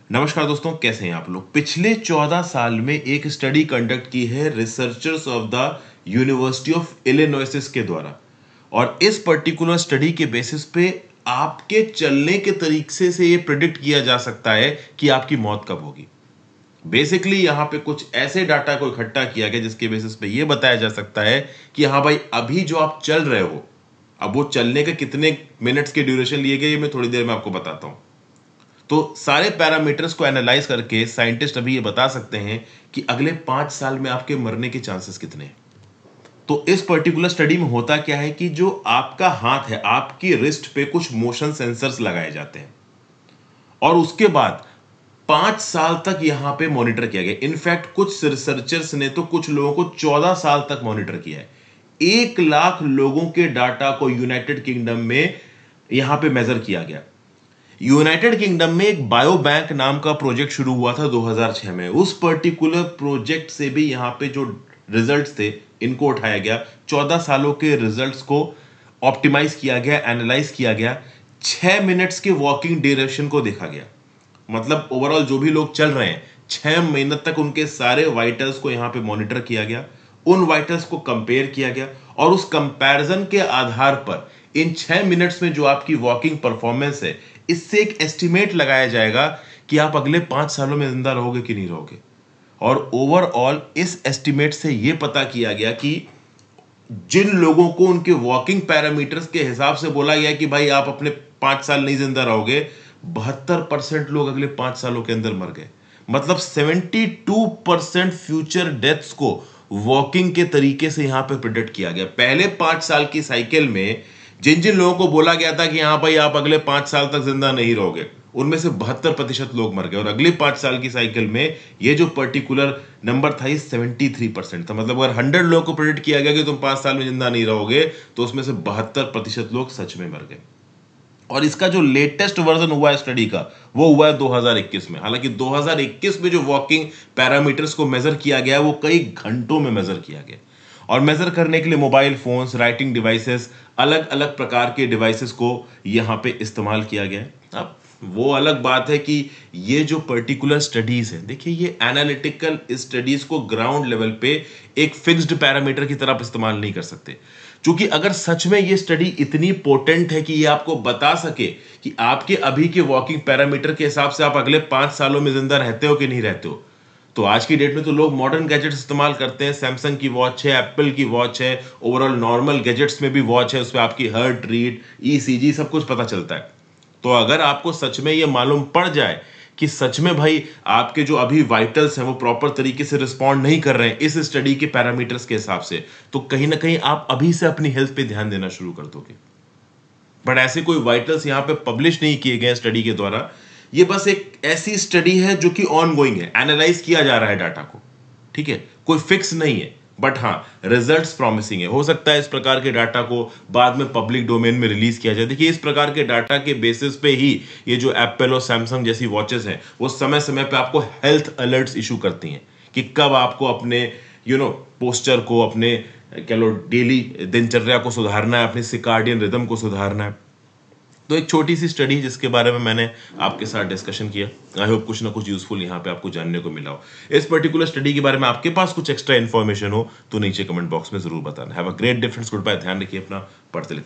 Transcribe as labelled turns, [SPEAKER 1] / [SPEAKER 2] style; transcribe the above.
[SPEAKER 1] नमस्कार दोस्तों, कैसे हैं आप लोग। पिछले 14 साल में एक स्टडी कंडक्ट की है researchers of the university of Illinois के द्वारा, और इस पर्टिकुलर स्टडी के बेसिस पे आपके चलने के तरीके से ये प्रिडिक्ट किया जा सकता है कि आपकी मौत कब होगी। बेसिकली यहां पे कुछ ऐसे डाटा को इकट्ठा किया गया जिसके बेसिस पे ये बताया जा सकता है कि हाँ भाई, अभी जो आप चल रहे हो, अब वो चलने के कितने मिनट्स के ड्यूरेशन लिए गए ये मैं थोड़ी देर में आपको बताता हूं। तो सारे पैरामीटर्स को एनालाइज करके साइंटिस्ट अभी ये बता सकते हैं कि अगले 5 साल में आपके मरने के चांसेस कितने हैं। तो इस पर्टिकुलर स्टडी में होता क्या है कि जो आपका हाथ है, आपकी रिस्ट पे कुछ मोशन सेंसर्स लगाए जाते हैं और उसके बाद 5 साल तक यहां पे मॉनिटर किया गया। इनफैक्ट कुछ रिसर्चर्स ने तो कुछ लोगों को 14 साल तक मॉनिटर किया है। 1 लाख लोगों के डाटा को यूनाइटेड किंगडम में यहां पे मेजर किया गया। यूनाइटेड किंगडम में एक बायो बैंक नाम का प्रोजेक्ट शुरू हुआ था 2006 में। उस पर्टिकुलर प्रोजेक्ट से भी यहां पे जो रिजल्ट्स थे इनको उठाया गया। 14 सालों के रिजल्ट्स को ऑप्टिमाइज किया गया, एनालाइज किया गया। 6 मिनट्स के वॉकिंग ड्यूरेशन को देखा गया। मतलब ओवरऑल जो भी लोग चल रहे हैं 6 मिनट तक उनके सारे वाइटल्स को यहां पे मॉनिटर किया गया। उन वाइटल्स को कंपेयर किया गया और उस कंपैरिजन के आधार पर इन 6 मिनट्स में जो आपकी वॉकिंग परफॉर्मेंस है, इससे एक एस्टिमेट लगाया जाएगा कि आप अगले 5 सालों में जिंदा रहोगे कि नहीं रहोगे। और ओवरऑल इस एस्टिमेट से यह पता किया गया कि जिन लोगों को उनके वॉकिंग पैरामीटर्स के हिसाब से बोला गया कि भाई आप अपने 5 साल नहीं जिंदा रहोगे, 72% लोग अगले 5 सालों के अंदर मर गए। मतलब 72% फ्यूचर डेथ्स को वॉकिंग के तरीके से यहां पे प्रिडिक्ट किया गया। पहले 5 साल की साइकिल में जिन जिन लोगों को बोला गया था कि हाँ भाई आप अगले 5 साल तक जिंदा नहीं रहोगे, उनमें से 72% लोग मर गए। और अगले 5 साल की साइकिल में ये जो पर्टिकुलर नंबर था ये 73% था। मतलब अगर 100 लोगों को प्रेडिक्ट किया गया कि तुम 5 साल में जिंदा नहीं रहोगे, तो उसमें से 72% लोग सच में मर गए। और इसका जो लेटेस्ट वर्जन हुआ है स्टडी का, वो हुआ है 2021 में। हालांकि 2021 में जो वॉकिंग पैरामीटर्स को मेजर किया गया वो कई घंटों में मेजर किया गया। और मेजर करने के लिए मोबाइल फोन्स, राइटिंग डिवाइसेस, अलग अलग प्रकार के डिवाइसेस को यहां पे इस्तेमाल किया गया है। अब वो अलग बात है कि ये जो पर्टिकुलर स्टडीज है, देखिए ये एनालिटिकल स्टडीज को ग्राउंड लेवल पे एक फिक्स्ड पैरामीटर की तरफ इस्तेमाल नहीं कर सकते। क्योंकि अगर सच में ये स्टडी इतनी पोटेंट है कि ये आपको बता सके कि आपके अभी के वॉकिंग पैरामीटर के हिसाब से आप अगले 5 सालों में जिंदा रहते हो कि नहीं रहते हो, तो आज की डेट में तो लोग मॉडर्न गैजेट्स इस्तेमाल करते हैं। सैमसंग की वॉच है, एप्पल की वॉच है, ओवरऑल नॉर्मल गैजेट्स में भी वॉच है, उसमें आपकी हार्ट रेट, ईसीजी सब कुछ पता चलता है। तो अगर आपको सच में ये मालूम पड़ जाए कि सच में भाई आपके जो अभी वाइटल्स हैं वो प्रॉपर तरीके से रिस्पॉन्ड नहीं कर रहे हैं इस स्टडी के पैरामीटर्स के हिसाब से, तो कहीं ना कहीं आप अभी से अपनी हेल्थ पे ध्यान देना शुरू कर दोगे। बट ऐसे कोई वाइटल्स यहां पे पब्लिश नहीं किए गए स्टडी के द्वारा। ये बस एक ऐसी स्टडी है जो कि ऑन गोइंग है, एनालाइज किया जा रहा है डाटा को, ठीक है, कोई फिक्स नहीं है। बट हाँ, रिजल्ट्स प्रॉमिसिंग है। हो सकता है इस प्रकार के डाटा को बाद में पब्लिक डोमेन में रिलीज किया जाए। देखिए इस प्रकार के डाटा के बेसिस पे ही ये जो एप्पल और सैमसंग जैसी वॉचेस हैं वो समय समय पे आपको हेल्थ अलर्ट्स इशू करती हैं कि कब आपको अपने पोस्चर को, अपने कह लो डेली दिनचर्या को सुधारना है, अपने सिकार्डियन रिदम को सुधारना है। तो एक छोटी सी स्टडी जिसके बारे में मैंने आपके साथ डिस्कशन किया। आई होप कुछ ना कुछ यूजफुल यहाँ पे आपको जानने को मिला हो। इस पर्टिकुलर स्टडी के बारे में आपके पास कुछ एक्स्ट्रा इन्फॉर्मेशन हो तो नीचे कमेंट बॉक्स में जरूर बताना। Have a great difference, goodbye, ध्यान रखिए अपना, पढ़ते लिखते